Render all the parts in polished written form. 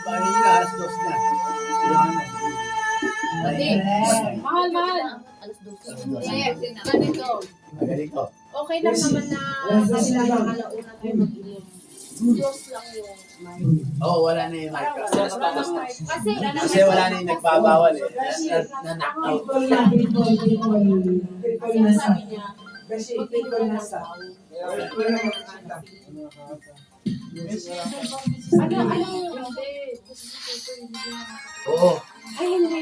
Paano nila, alas 2 na. Hindi. Mahal. Alas 12. Hindi. Ganito. Magaling ko. Okay lang naman na kanila yung alauna tayo mag-inom. Diyos lang yung Oo, wala na yung mic. Kasi Wala na yung nagbabawal eh. Na-knock out. kasi sabi niya, mag-inom na sa Oo. Ay, hindi.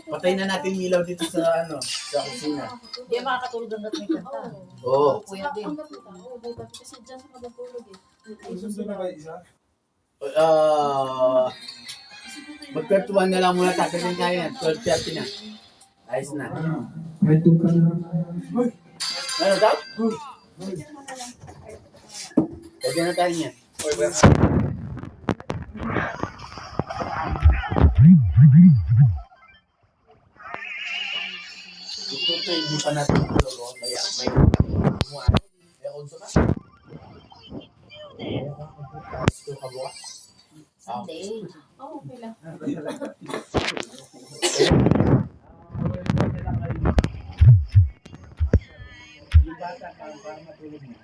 Patay na natin ilaw dito sa sa kusina. Hindi makakatulog hanggat may kanta. Oo. Kuya din. Kasi dyan sa matutulog eh. Magkwentuhan na lang muna tatagal tayo yan. 12:30 na. Ayos na. Ano daw? Pwede na tayo niyan. Ito hindi pa natin tulog. May onso ka? Gusto ka bukas? Sunday. Oo, okay lang. Yung bata para matulog mo.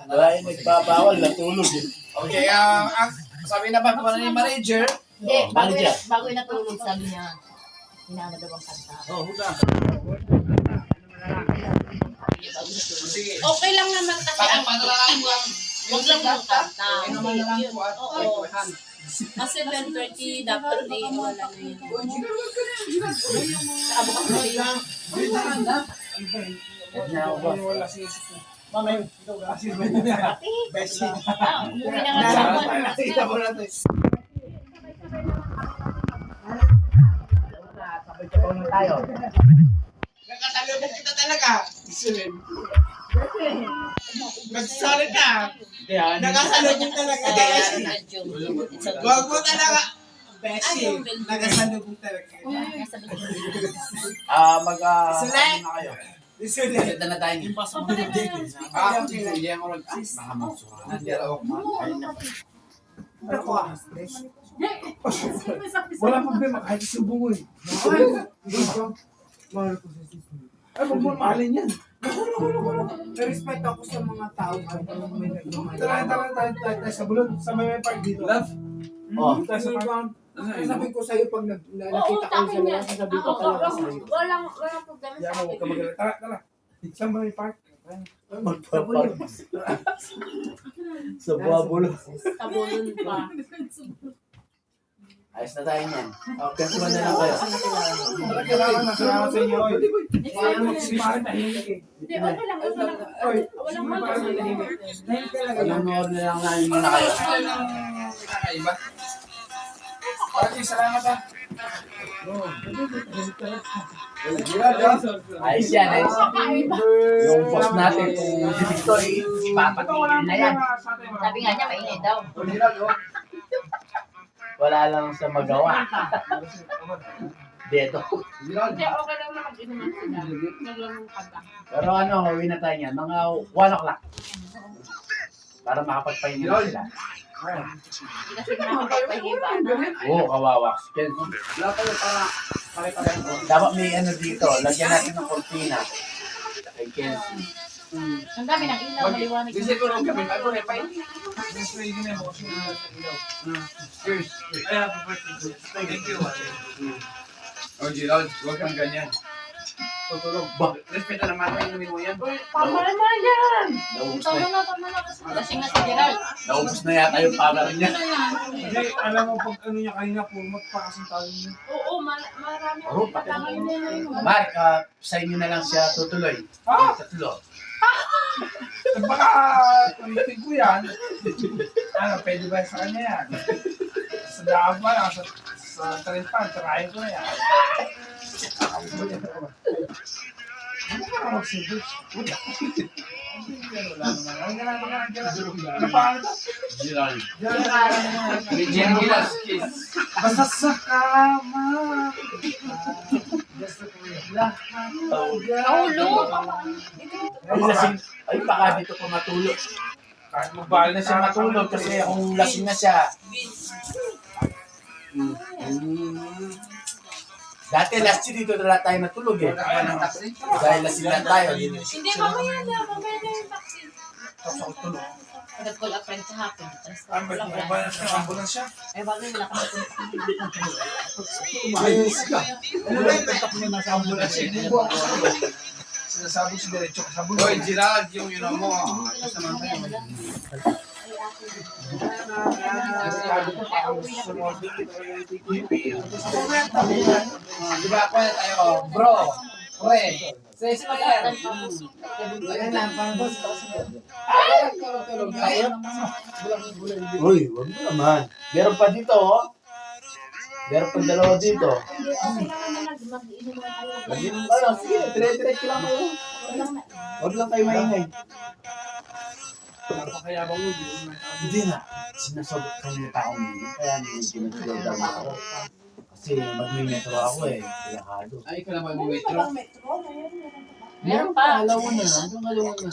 Wala yung nagbabawal na tulog eh. Okay, sabi na ba kung ano yung manager? Hindi, Oh, manager. bago yung natulog, sabi niya, hinahanap daw ang kanta. Oh, huda. Sige. Okay lang naman kasi ang Padala mo lang. wag lang yung kanta. Ano man na lang po at Oo. kwentuhan. Kasi 10:30 dapat di wala na yun. Saka bukas na rin. Huwag na ako ba? Beshi. Umuwi na nga sa buwan. Nakita mo na ito. Sabay-sabay na tayo. Nakasalubog kita talaga. Nagsasalita ka. Nakasalubog talaga. Wag mo talaga. Beshi. Nakasalubog talaga. Ano na kayo? Ganda na tayo ngayon. Hindi ako rin. Baka magsuha. Nandiyan ako. Wala problema kahit isubo mo eh. Mahal ko sa sister. Ay, huwag mo mahalin yan. Respect ako sa mga tao. Tara sa bulon. Sa may park dito. Love? Oh. Tayo sa park. Sabi ko sa'yo pag nakita kayo sa labas, sabi ko talaga sa'yo. Walang problema Yan sa mo, huwag ka mag-alala. Tara. Saan ba may park? Magpapag. Sa buwabulo. Tabulon pa. Ayos na tayo niyan. Kwentuhan na lang kayo. Salamat sa inyo. Si Pare tahimik eh. Hindi, okay lang. Walang Panonood na lang namin muna kayo. Kakaiba. Okay, salamat ha. Ayos yan, ayos. Yung boss natin, kung si Victor, papatigil na yan. Sabi nga niya, mainit daw. Wala lang sa magawa. Dito. Hindi, okay lang na mag-inuman sila. Naglamang kanta. Pero uwi na tayo niyan. Mga 1 o'clock. Para makapagpahinga na sila. Hindi kasi nakapagpahiba na. Oo, kawawa. Dapat may dito. Lagyan natin ng cortina. Kay Kenzie. Ang dami ng ilaw, maliwanag. Kasi ko lang kami. Ano rin pa yun? Cheers. Thank you. Oh, Gerald, huwag kang ganyan. Tutulog. Respeto naman ang inumin mo yan. Tama na yan! Naubos Tama na. na kasi. Lasing na si Gerald. Naubos na yata yung power niya. Hindi, alam mo pag ano niya kanina, pumot pa kasi tayo niya. Oo, marami Oo, akong patama yun na yun. Mark, sa inyo na lang siya tutuloy. Tatlo. Baka, tulitin ko yan. Ano, pwede ba sa kanya yan? Sa daan pa, sa train pa, tarahin ko na yan. Ano ka na mag-sandwich? Ano pa ano to? Gerald. Gerald. Regine Velasquez. Basta sa kama. Lahat. Nahulog. Ay, lasing. Ay, baka dito pa matulog. Kahit Baka na siya matulog kasi kung lasing na siya. Dati last year dito na tayo natulog eh. Dahil lasing na tayo. Hindi, mamaya na yung vaccine. Tapos ako tulog. Nag-call a friend sa hapon. Ano ba ito? Ba na ambulance siya? Ay, bakit wala ka Ayos ka. Ano ba yung tatak mo nasa ambulance siya? Sinasabog si Diretso sa bulong. Hoy, Gerald, yung yun mo. Tapos naman tayo. Di ba ako na tayo, bro, pre, sa Israel. Ayan lang, parang boss, ay, tulog tayo. Uy, wag mo naman. Meron pa dito, oh. Meron pa dalawa dito. Ano, sige, dire-diretso lang kayo. Huwag lang kayo maingay. Napakayabang mo. Hindi na. Sinasagot kami ng taong yun. Kaya nung pinagdodam ako. Kasi magmi-metro ako eh. Pilakado. Ay, ikaw naman yung metro. Meron pa. Alawan na. Hanggang alawan na.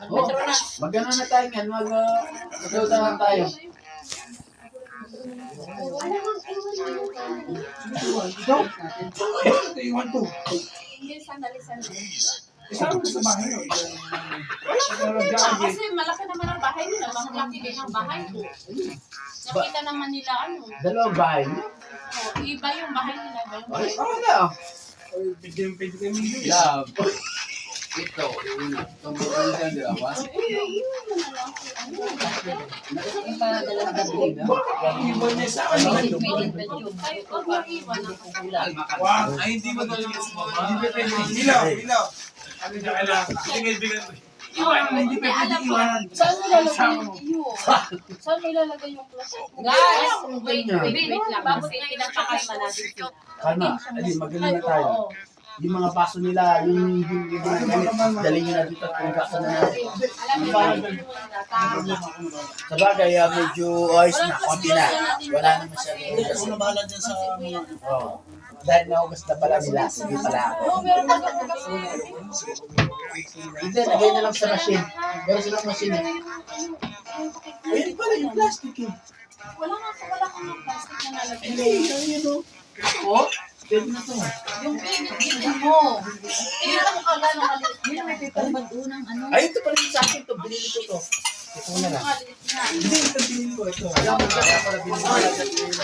Oh, Metro na. mag-ano na tayo yan. Mag-dodam na tayo. Iwan to. Hindi, sandali. Isama mo sa bahay yun. Kasi malaki naman ang bahay nila. Malaki din ang bahay ko. Nakita naman nila ano. Dalawang bahay. Oh, iba yung bahay nila. Iba yung Ay, bahay. ako na. Pwede kayo million. Love. Ito, una. Itong bukan dyan, di ba? Iwan niya sa akin. Wow. Ay, hindi mo talaga sa mama. Ilaw. Ano niya kailangan? Bigay mo. Hindi pwede iwanan. Saan nilalagay yung plastic? Guys, wait lang. Bakit pinagpakalma natin sila? Kalma. Adi, magaling na tayo. Yung mga baso nila, yung dali nyo na dito at pagkasa na natin. Sa bagay, medyo ayos na, konti na. Wala na masyadong kasi. Ano bahala dyan sa mga... Oo. Dahil nahugas na pala nila, hindi pala ako. Hindi, lagay na lang sa machine. Meron silang machine eh. Ayun pala yung plastic eh. Wala kang plastic na nalagay. Hindi, ayun o. Oh, pwede na to. Yung pinit mo. Tingnan mo ka gano'ng maliit. Hindi na may paper bag unang ano. Ay, ito pala yung sa akin to. Binili ko to. Ito na lang. Hindi, ito binili ko. Ito. Alam mo kaya pala binili ko.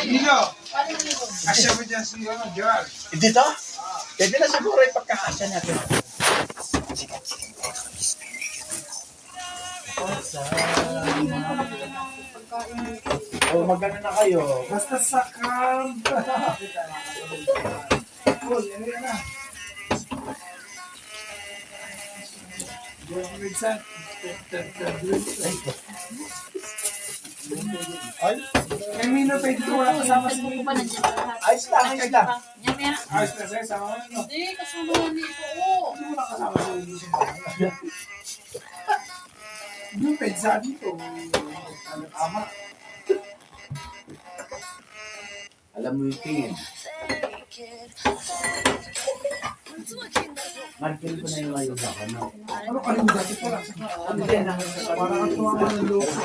Ilaw. Paano mo yun? Asya mo dyan si Gerald. Hindi to? Pwede na siguro yung pagkakasya natin. O, magano na kayo. Basta sa kam. Oh, yan na. Ay, Eh, Mino, pwede ko wala kasama si Hindi Mino. pa nandiyan lahat. ayos lang, ayos lang. Yan, yan. Ayos na sa'yo, sama mo Mino. Hindi, kasama yan dito. Oo. Hindi mo lang kasama si Mino sa bahay. Yung pwede sa dito. Ano, tama. Alam mo yung tingin. Markin ko na yung ayaw sa ano. Ano ka rin dati ko lang? Hindi, Parang ang tuwa ng loko.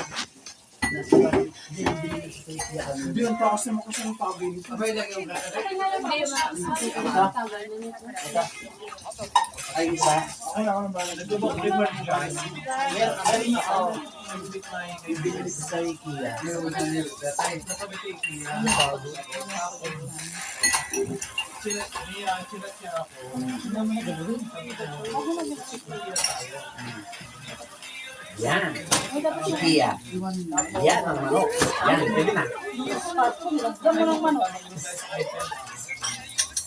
nasa hindi, binili ko sa kaya ano. Hindi, ang takas naman kasi ng pabili. Abay lang yung Ay, isa. Ay, ako nang bahala. Nagtubok river ni guys. Meron, galing ako. Bibili ko sa IKEA. Yan. IKEA. Yan ang manok. Yan, pwede na.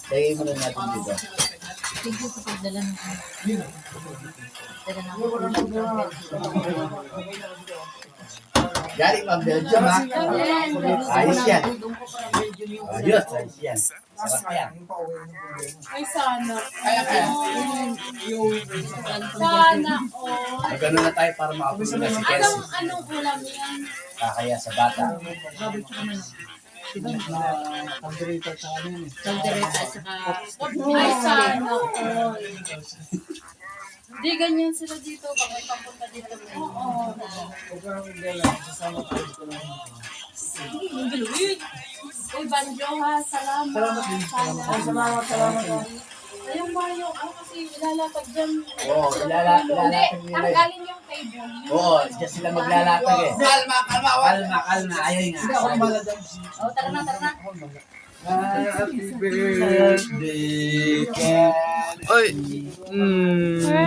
Lagay mo na natin dito. Tigil sa pagdala ng dala ng Galing ang Belgium ha. Ayos yan. Ayos, ayos yan. Sarap yan. Yung pauwi ng problema. Ay, sana. Kaya. Sana, oh. Magano na tayo para makapulong na si Kelsey. Anong ulam yan? Kakaya sa bata. Pagdirita sa amin eh. Kaldereta at saka... Ay, sana, oh. Hindi ganyan sila dito. Bakit papunta dito? Oo. Huwag ka nang magdala. Sasama tayo ko lang. Uy, Banjo ha. Salamat. Salamat din. Sana. Salamat. Ayun ba yung kasi ilalapag dyan. Oo, Hindi, ilalapag nila eh. tanggalin yung table. Oo, diyan sila maglalapag eh. Kalma, kalma. Kalma. Ayaw nga. Hindi ako namala dyan. Oh, tara na, tara na. Happy birthday, Ken.